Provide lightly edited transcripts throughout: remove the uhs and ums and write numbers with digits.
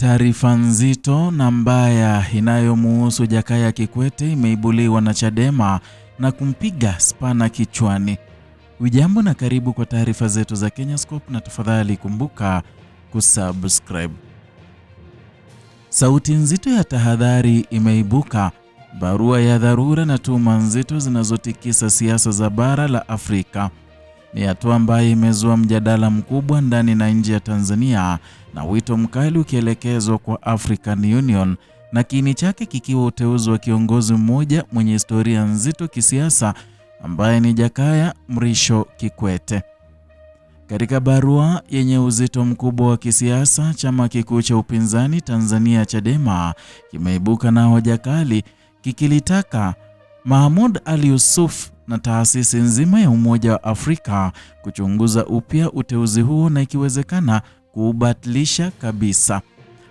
Taarifa nzito na mbaya inayomuhusu Jakaya Kikwete imeibuliwa na Chadema na kumpiga spana kichwani. Ujambo na karibu kwa taarifa zetu za Kenyascope, na tafadhali kumbuka kusubscribe. Sauti nzito ya tahadhari imeibuka, barua ya dharura na tuhuma nzito zinazotikisa siasa za bara la Afrika. Ni hatua ambayo imezua mjadala mkubwa ndani na nje ya Tanzania, na wito mkali ukielekezwa kwa African Union, na kiini chake kikiwa uteuzi wa kiongozi mmoja mwenye historia nzito kisiasa ambaye ni Jakaya Mrisho Kikwete. Katika barua yenye uzito mkubwa wa kisiasa, chama kikuu cha upinzani Tanzania Chadema kimeibuka na hoja kali kikilitaka Mahmoud Ali Yusuf na taasisi nzima ya Umoja wa Afrika kuchunguza upya uteuzi huo na ikiwezekana kuubatilisha kabisa.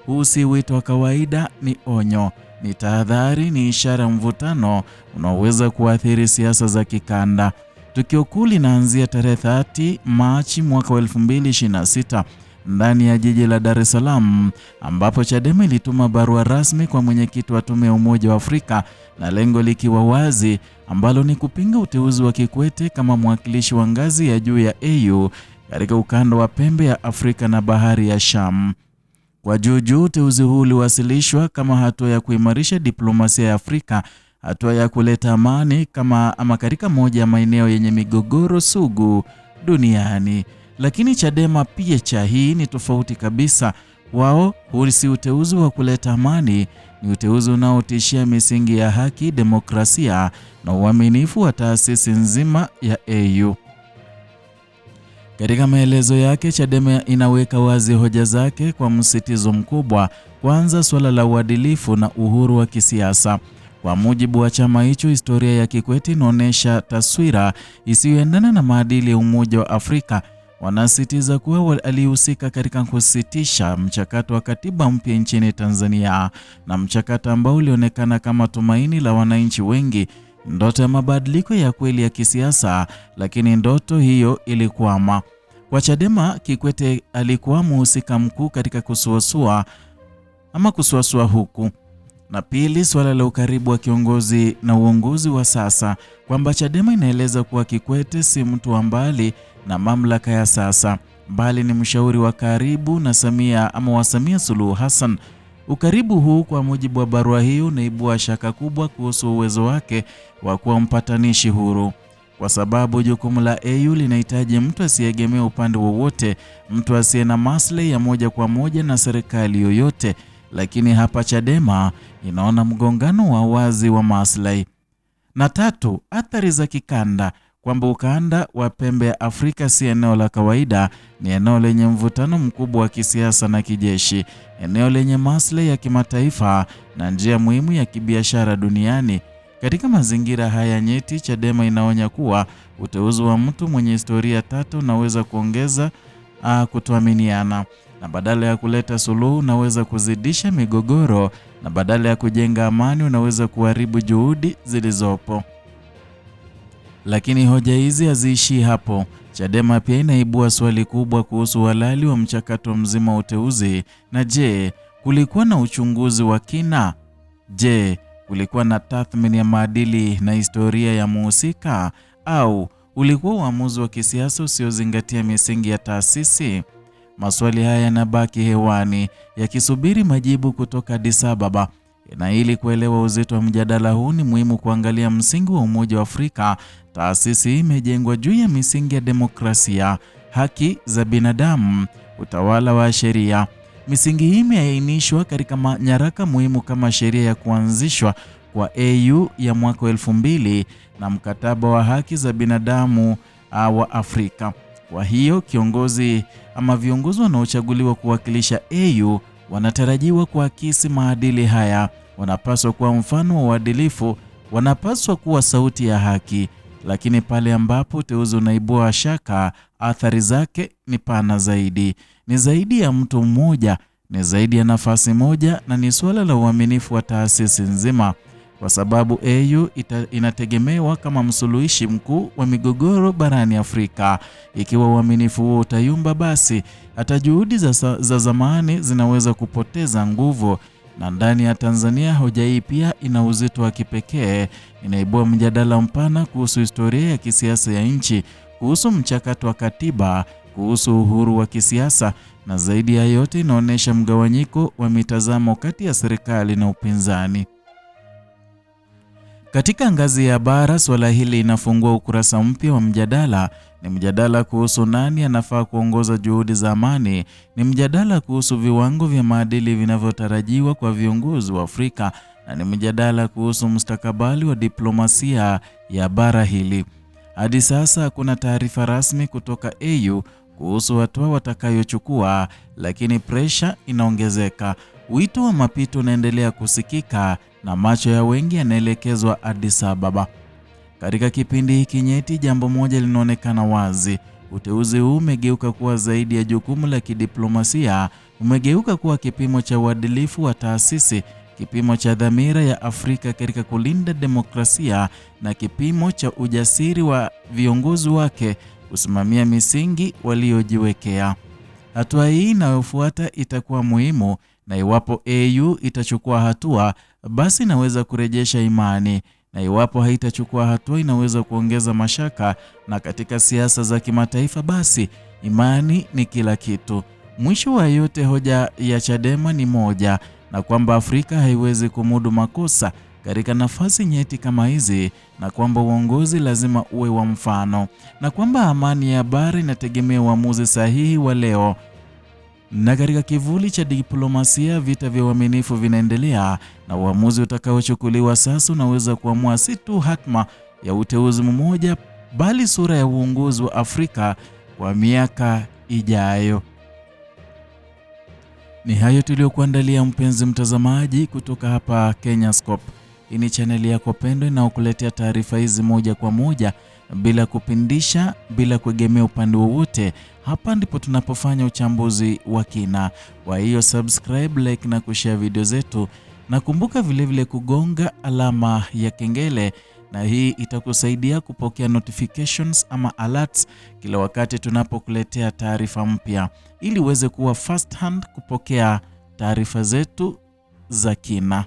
Huu si wito wa kawaida, ni onyo, ni tahadhari, ni ishara mvutano unaoweza kuathiri siasa za kikanda. Tukio kuu linaanzia tarehe 30 Machi mwaka 2026 ndani ya jiji la Dar es Salaam, ambapo Chadema ilituma barua rasmi kwa mwenyekiti wa Tume ya Umoja wa Afrika, na lengo likiwa wazi, ambalo ni kupinga uteuzi wa Kikwete kama mwakilishi wa ngazi ya juu ya AU katika ukanda wa pembe ya Afrika na bahari ya Sham. Kwa juu, uteuzi huu uliwasilishwa kama hatua ya kuimarisha diplomasia ya Afrika, hatua ya kuleta amani ama katika moja ya maeneo yenye migogoro sugu duniani. Lakini Chadema pia hii ni tofauti kabisa. Wao huu si uteuzi wa kuleta amani, ni uteuzi unaotishia misingi ya haki, demokrasia na uaminifu wa taasisi nzima ya AU. Katika maelezo yake, Chadema inaweka wazi hoja zake kwa msitizo mkubwa. Kwanza, suala la uadilifu na uhuru wa kisiasa. Kwa mujibu wa chama hicho, historia ya Kikwete inaonyesha taswira isiyoendana na maadili ya Umoja wa Afrika. Wanasitiza kuwa alihusika katika kusitisha mchakato wa katiba mpya nchini Tanzania, na mchakato ambao ulionekana kama tumaini la wananchi wengi, ndoto ya mabadiliko ya kweli ya kisiasa, lakini ndoto hiyo ilikwama. Kwa Chadema, Kikwete alikuwa mhusika mkuu katika kusuasua huku. Na pili, swala la ukaribu wa kiongozi na uongozi wa sasa, kwamba Chadema inaeleza kuwa Kikwete si mtu wa mbali na mamlaka ya sasa, bali ni mshauri wa karibu na Samia Suluhu Hassan. Ukaribu huu, kwa mujibu wa barua hiyo, unaibua shaka kubwa kuhusu uwezo wake wa kuwa mpatanishi huru, kwa sababu jukumu la AU linahitaji mtu asiyeegemea upande wowote, mtu asiye na maslahi ya moja kwa moja na serikali yoyote. Lakini hapa Chadema inaona mgongano wa wazi wa maslahi. Na tatu, athari za kikanda, kwamba ukanda wa pembe ya Afrika si eneo la kawaida, ni eneo lenye mvutano mkubwa wa kisiasa na kijeshi, eneo lenye maslahi ya kimataifa na njia muhimu ya kibiashara duniani. Katika mazingira haya nyeti, Chadema inaonya kuwa uteuzi wa mtu mwenye historia tatu unaweza kuongeza kutoaminiana, na badala ya kuleta suluhu unaweza kuzidisha migogoro, na badala ya kujenga amani unaweza kuharibu juhudi zilizopo. Lakini hoja hizi haziishi hapo. Chadema pia inaibua swali kubwa kuhusu uhalali wa mchakato mzima wa uteuzi. Na je, kulikuwa na uchunguzi wa kina? Je, kulikuwa na tathmini ya maadili na historia ya muhusika, au ulikuwa uamuzi wa kisiasa usiozingatia misingi ya taasisi? Maswali haya yanabaki hewani yakisubiri majibu kutoka Addis Ababa. Na ili kuelewa uzito wa mjadala huu, ni muhimu kuangalia msingi wa Umoja wa Afrika. Taasisi hii imejengwa juu ya misingi ya demokrasia, haki za binadamu, utawala wa sheria. Misingi hii imeainishwa katika nyaraka muhimu kama sheria ya kuanzishwa kwa AU ya mwaka 2000 na mkataba wa haki za binadamu wa Afrika. Kwa hiyo viongozi wanaochaguliwa kuwakilisha AU wanatarajiwa kuakisi maadili haya. Wanapaswa kuwa mfano wa uadilifu, wanapaswa kuwa sauti ya haki. Lakini pale ambapo uteuzi unaibua shaka, athari zake ni pana zaidi. Ni zaidi ya mtu mmoja, ni zaidi ya nafasi moja, na ni suala la uaminifu wa taasisi nzima. kwa sababu AU inategemewa kama msuluhishi mkuu wa migogoro barani Afrika. Ikiwa uaminifu huo utayumba, basi hata juhudi za zamani zinaweza kupoteza nguvu. Na ndani ya Tanzania, hoja hii pia ina uzito wa kipekee. Inaibua mjadala mpana kuhusu historia ya kisiasa ya nchi, kuhusu mchakato wa katiba, kuhusu uhuru wa kisiasa, na zaidi ya yote inaonyesha mgawanyiko wa mitazamo kati ya serikali na upinzani. Katika ngazi ya bara, swala hili inafungua ukurasa mpya wa mjadala. Ni mjadala kuhusu nani anafaa kuongoza juhudi za amani. Ni mjadala kuhusu viwango vya maadili vinavyotarajiwa kwa viongozi wa Afrika, na ni mjadala kuhusu mustakabali wa diplomasia ya bara hili. Hadi sasa hakuna taarifa rasmi kutoka AU kuhusu hatua watakayochukua, lakini presha inaongezeka. Wito wa mapito unaendelea kusikika na macho ya wengi yanaelekezwa Addis Ababa. Katika kipindi hiki nyeti, jambo moja linaonekana wazi. Uteuzi huu umegeuka kuwa zaidi ya jukumu la kidiplomasia. Umegeuka kuwa kipimo cha uadilifu wa taasisi, kipimo cha dhamira ya Afrika katika kulinda demokrasia, na kipimo cha ujasiri wa viongozi wake kusimamia misingi waliojiwekea. Hatua hii inayofuata itakuwa muhimu, na iwapo AU itachukua hatua, basi inaweza kurejesha imani, na iwapo haitachukua hatua inaweza kuongeza mashaka. Na katika siasa za kimataifa, basi imani ni kila kitu. Mwisho wa yote, hoja ya Chadema ni moja, na kwamba Afrika haiwezi kumudu makosa katika nafasi nyeti kama hizi, na kwamba uongozi lazima uwe wa mfano, na kwamba amani ya bara inategemea uamuzi sahihi wa leo. Na katika kivuli cha diplomasia, vita vya uaminifu vinaendelea, na uamuzi utakaochukuliwa sasa unaweza kuamua si tu hatma ya uteuzi mmoja, bali sura ya uongozi wa Afrika kwa miaka ijayo. Ni hayo tuliyokuandalia, mpenzi mtazamaji, kutoka hapa Kenyascope. Hii ni chaneli yako pendwa inayokuletea taarifa hizi moja kwa moja, bila kupindisha, bila kuegemea upande wowote. Hapa ndipo tunapofanya uchambuzi wa kina. Kwa hiyo subscribe, like na kushare video zetu, na kumbuka vile kugonga alama ya kengele, na hii itakusaidia kupokea notifications ama alerts kila wakati tunapokuletea taarifa mpya, ili uweze kuwa first hand kupokea taarifa zetu za kina.